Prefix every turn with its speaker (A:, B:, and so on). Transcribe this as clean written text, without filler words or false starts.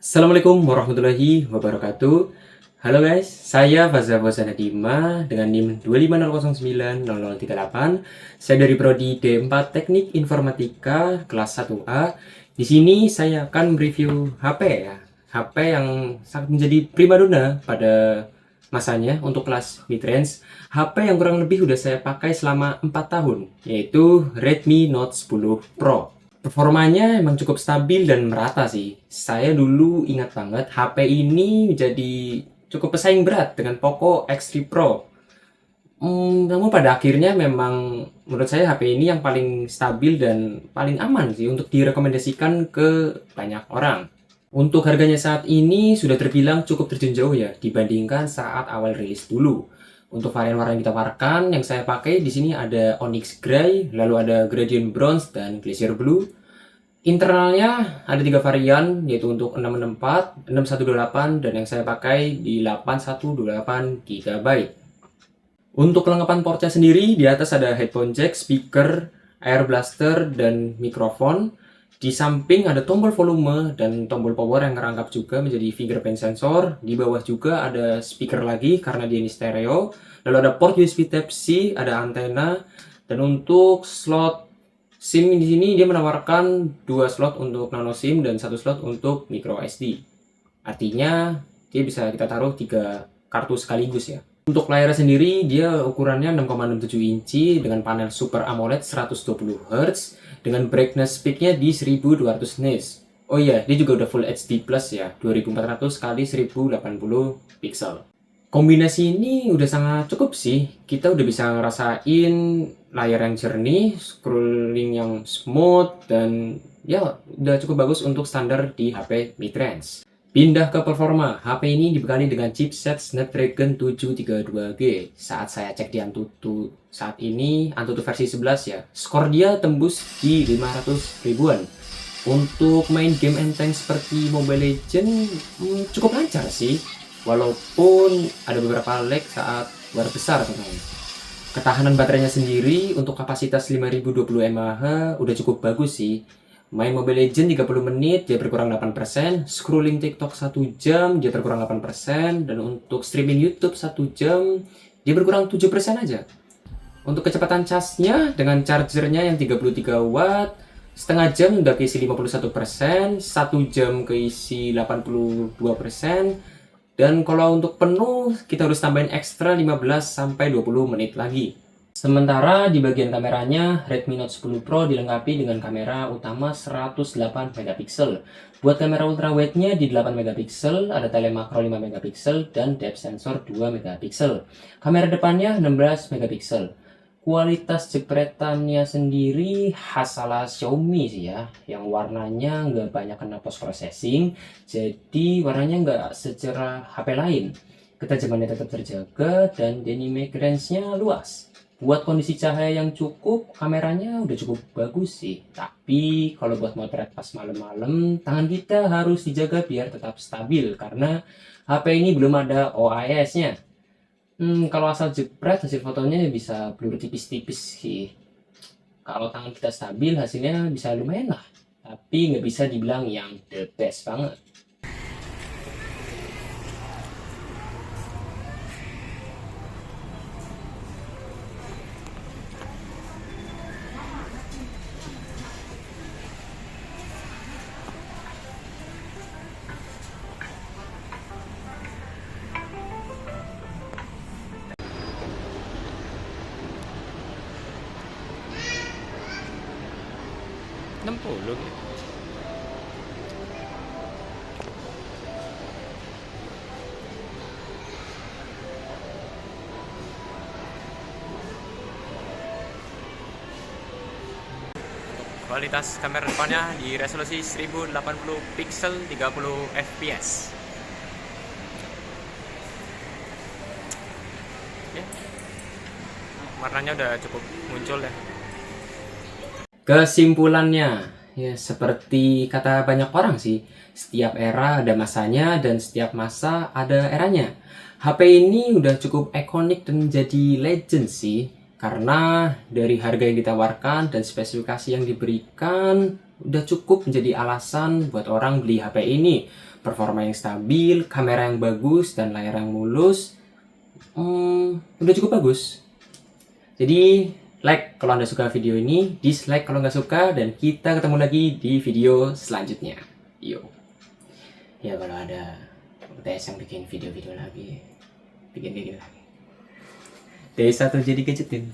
A: Assalamualaikum warahmatullahi wabarakatuh. Halo guys, saya Faza Fauzana Dima dengan NIM 250090038. Saya dari Prodi D4 Teknik Informatika kelas 1A. Di sini saya akan mereview HP ya. HP yang sangat menjadi primadona pada masanya untuk kelas mid-range. HP yang kurang lebih udah saya pakai selama 4 tahun, yaitu Redmi Note 10 Pro. Performanya emang cukup stabil dan merata sih. Saya dulu ingat banget HP ini menjadi cukup pesaing berat dengan Poco X3 Pro. Namun pada akhirnya memang menurut saya HP ini yang paling stabil dan paling aman sih untuk direkomendasikan ke banyak orang. Untuk harganya saat ini sudah terbilang cukup terjun jauh ya dibandingkan saat awal rilis dulu. Untuk varian-varian yang ditawarkan yang saya pakai di sini ada Onyx Gray, lalu ada Gradient Bronze dan Glacier Blue. Internalnya ada 3 varian, yaitu untuk 664, 6128, dan yang saya pakai di 8128 GB. Untuk kelengkapan portnya sendiri, di atas ada headphone jack, speaker, air blaster, dan mikrofon. Di samping ada tombol volume dan tombol power yang ngerangkap juga menjadi fingerprint sensor. Di bawah juga ada speaker lagi karena dia ini stereo. Lalu ada port USB Type-C, ada antena, dan untuk slot SIM di sini dia menawarkan 2 slot untuk nano SIM dan 1 slot untuk micro SD. Artinya dia bisa kita taruh 3 kartu sekaligus ya. Untuk layarnya sendiri dia ukurannya 6,67 inci dengan panel Super AMOLED 120 Hz dengan brightness peaknya di 1200 nits. Oh iya, dia juga udah Full HD Plus ya, 2400 x 1080 pixel. Kombinasi ini udah sangat cukup sih. Kita udah bisa ngerasain layar yang jernih, scrolling yang smooth, dan ya udah cukup bagus untuk standar di HP mid-range. Pindah ke performa, HP ini dibekali dengan chipset Snapdragon 732G. Saat saya cek di Antutu saat ini, Antutu versi 11 ya, skor dia tembus di 500 ribuan. Untuk main game enteng seperti Mobile Legends cukup lancar sih, walaupun ada beberapa lag saat war besar teman. Ketahanan baterainya sendiri untuk kapasitas 5020 mAh udah cukup bagus sih. Main Mobile Legends 30 menit dia berkurang 8%, scrolling TikTok 1 jam dia berkurang 8%, dan untuk streaming YouTube 1 jam dia berkurang 7% aja. Untuk kecepatan casnya dengan chargernya yang 33 watt, setengah jam udah keisi 51%, 1 jam keisi 82%, dan kalau untuk penuh kita harus tambahin ekstra 15-20 menit lagi. Sementara di bagian kameranya, Redmi Note 10 Pro dilengkapi dengan kamera utama 108 megapiksel. Buat kamera ultrawide-nya di 8 megapiksel, ada telemakro 5 megapiksel, dan depth sensor 2 megapiksel. Kamera depannya 16 megapiksel. Kualitas jepretannya sendiri khas ala Xiaomi sih ya, yang warnanya nggak banyak kena post processing, jadi warnanya nggak secerah HP lain. Ketajamannya tetap terjaga dan dynamic range-nya luas. Buat kondisi cahaya yang cukup, kameranya udah cukup bagus sih. Tapi kalau buat motret pas malam-malam, tangan kita harus dijaga biar tetap stabil karena HP ini belum ada OIS-nya. Kalau asal jepret hasil fotonya bisa blur tipis-tipis sih. Kalau tangan kita stabil hasilnya bisa lumayan lah. Tapi nggak bisa dibilang yang the best banget. 60 gitu. Kualitas kamera depannya di resolusi 1080 pixel 30 fps. Ya, warnanya udah cukup muncul ya. Kesimpulannya, ya seperti kata banyak orang sih, setiap era ada masanya dan setiap masa ada eranya. HP ini udah cukup ikonik dan menjadi legend sih, karena dari harga yang ditawarkan dan spesifikasi yang diberikan udah cukup menjadi alasan buat orang beli HP ini. performa yang stabil, kamera yang bagus, dan layar yang mulus. Udah cukup bagus. Jadi like kalau Anda suka video ini, dislike kalau nggak suka, dan kita ketemu lagi di video selanjutnya. Yo. Ya kalau ada UTS yang bikin video-video lagi, bikin kayak gini lagi. Desa tuh jadi gadgetin.